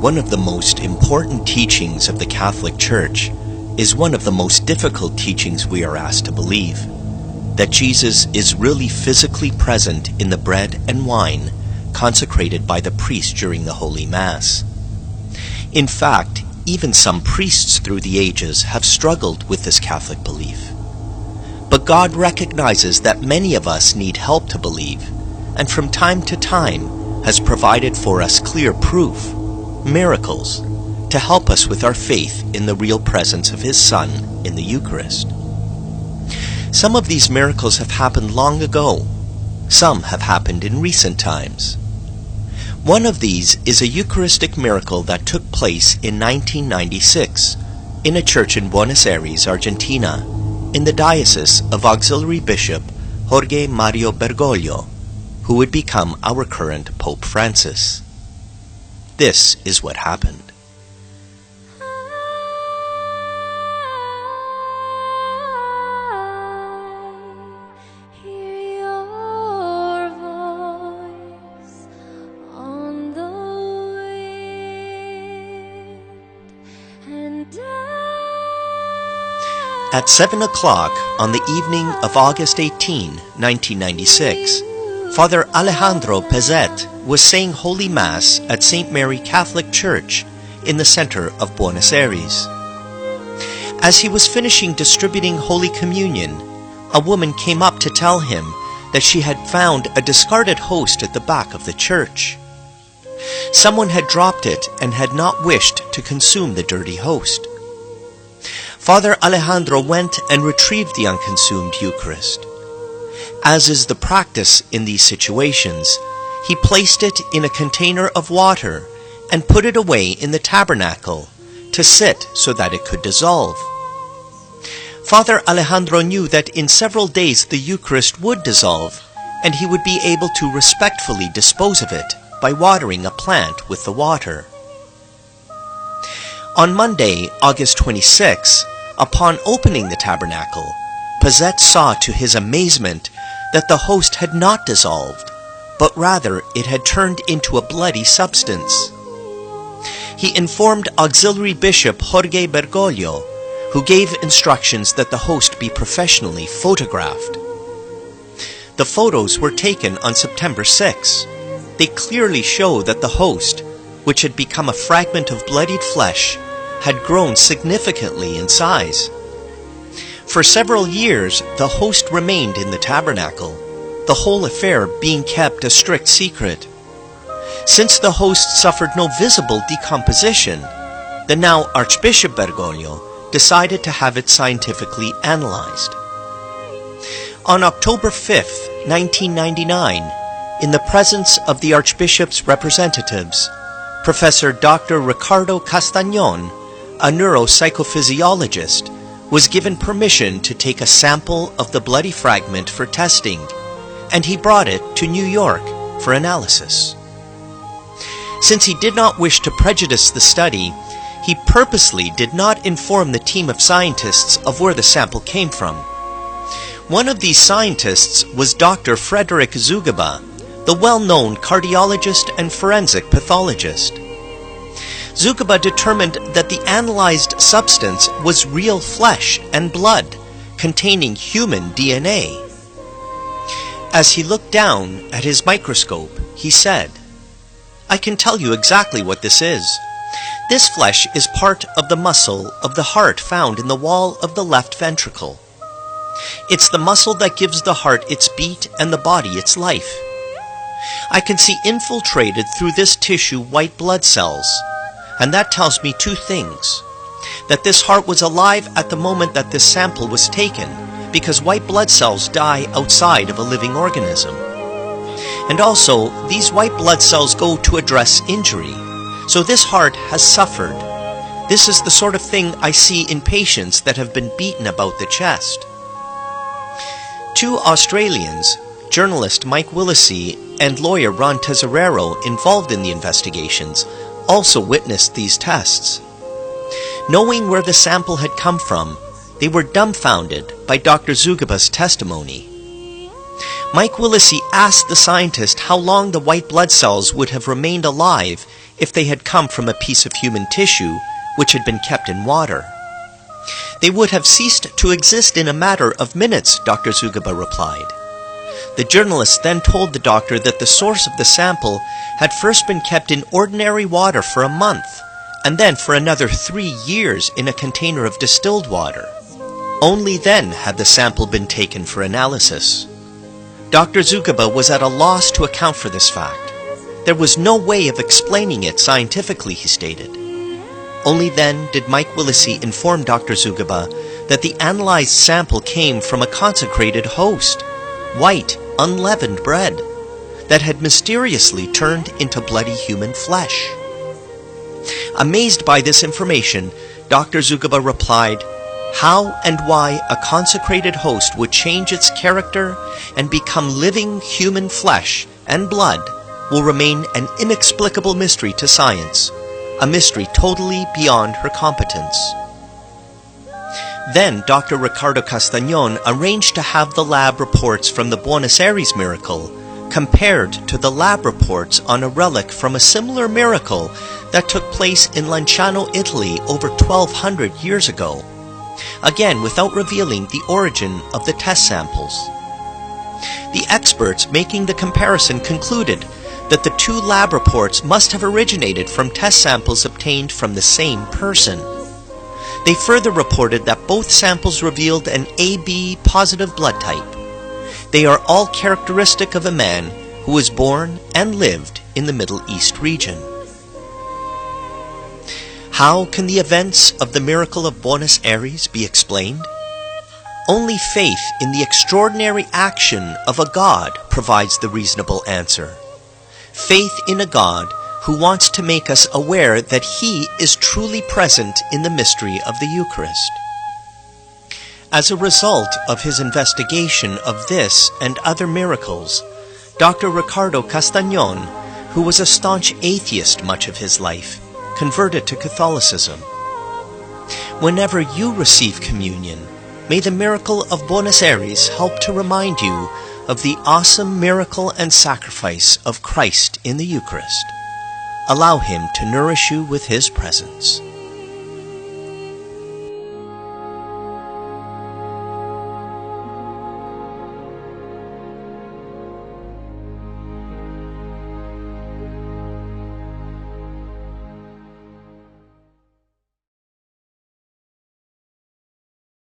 One of the most important teachings of the Catholic Church is one of the most difficult teachings we are asked to believe, that Jesus is really physically present in the bread and wine consecrated by the priest during the Holy Mass. In fact, even some priests through the ages have struggled with this Catholic belief. But God recognizes that many of us need help to believe, and from time to time has provided for us clear proof, miracles, to help us with our faith in the real presence of His Son in the Eucharist. Some of these miracles have happened long ago. Some have happened in recent times. One of these is a Eucharistic miracle that took place in 1996 in a church in Buenos Aires, Argentina, in the Diocese of Auxiliary Bishop Jorge Mario Bergoglio, who would become our current Pope Francis. This is what happened. At 7 o'clock on the evening of August 18, 1996, Father Alejandro Pezet was saying Holy Mass at St. Mary Catholic Church in the center of Buenos Aires. As he was finishing distributing Holy Communion, a woman came up to tell him that she had found a discarded host at the back of the church. Someone had dropped it and had not wished to consume the dirty host. Father Alejandro went and retrieved the unconsumed Eucharist. As is the practice in these situations, he placed it in a container of water and put it away in the tabernacle to sit so that it could dissolve. Father Alejandro knew that in several days the Eucharist would dissolve, and he would be able to respectfully dispose of it by watering a plant with the water. On Monday, August 26, upon opening the tabernacle, Pezet saw to his amazement that the host had not dissolved, but rather it had turned into a bloody substance. He informed Auxiliary Bishop Jorge Bergoglio, who gave instructions that the host be professionally photographed. The photos were taken on September 6. They clearly show that the host, which had become a fragment of bloodied flesh, had grown significantly in size. For several years, the host remained in the tabernacle, the whole affair being kept a strict secret. Since the host suffered no visible decomposition, the now Archbishop Bergoglio decided to have it scientifically analyzed. On October 5, 1999, in the presence of the Archbishop's representatives, Professor Dr. Ricardo Castañón, a neuropsychophysiologist, was given permission to take a sample of the bloody fragment for testing, and he brought it to New York for analysis. Since he did not wish to prejudice the study, he purposely did not inform the team of scientists of where the sample came from. One of these scientists was Dr. Frederick Zugaba, the well-known cardiologist and forensic pathologist. Zugaba determined that the analyzed substance was real flesh and blood containing human DNA. As he looked down at his microscope, he said, "I can tell you exactly what this is. This flesh is part of the muscle of the heart found in the wall of the left ventricle. It's the muscle that gives the heart its beat and the body its life. I can see infiltrated through this tissue white blood cells, and that tells me two things. That this heart was alive at the moment that this sample was taken, because white blood cells die outside of a living organism. And also, these white blood cells go to address injury, so this heart has suffered. This is the sort of thing I see in patients that have been beaten about the chest." Two Australians, journalist Mike Willesee and lawyer Ron Tesorero, involved in the investigations, also witnessed these tests. Knowing where the sample had come from, they were dumbfounded by Dr. Zugaba's testimony. Mike Willesee asked the scientist how long the white blood cells would have remained alive if they had come from a piece of human tissue which had been kept in water. They would have ceased to exist in a matter of minutes, Dr. Zugaba replied. The journalist then told the doctor that the source of the sample had first been kept in ordinary water for a month, and then for another 3 years in a container of distilled water. Only then had the sample been taken for analysis. Dr. Zugaba was at a loss to account for this fact. There was no way of explaining it scientifically, he stated. Only then did Mike Willesee inform Dr. Zugaba that the analyzed sample came from a consecrated host, white, unleavened bread, that had mysteriously turned into bloody human flesh. Amazed by this information, Dr. Zugaba replied, "How and why a consecrated host would change its character and become living human flesh and blood will remain an inexplicable mystery to science, a mystery totally beyond her competence." Then Dr. Ricardo Castañón arranged to have the lab reports from the Buenos Aires miracle compared to the lab reports on a relic from a similar miracle that took place in Lanciano, Italy over 1200 years ago, again without revealing the origin of the test samples. The experts making the comparison concluded that the two lab reports must have originated from test samples obtained from the same person. They further reported that both samples revealed an AB positive blood type. They are all characteristic of a man who was born and lived in the Middle East region. How can the events of the miracle of Buenos Aires be explained? Only faith in the extraordinary action of a God provides the reasonable answer. Faith in a God who wants to make us aware that He is truly present in the mystery of the Eucharist. As a result of his investigation of this and other miracles, Dr. Ricardo Castañón, who was a staunch atheist much of his life, converted to Catholicism. Whenever you receive communion, may the miracle of Buenos Aires help to remind you of the awesome miracle and sacrifice of Christ in the Eucharist. Allow Him to nourish you with His presence.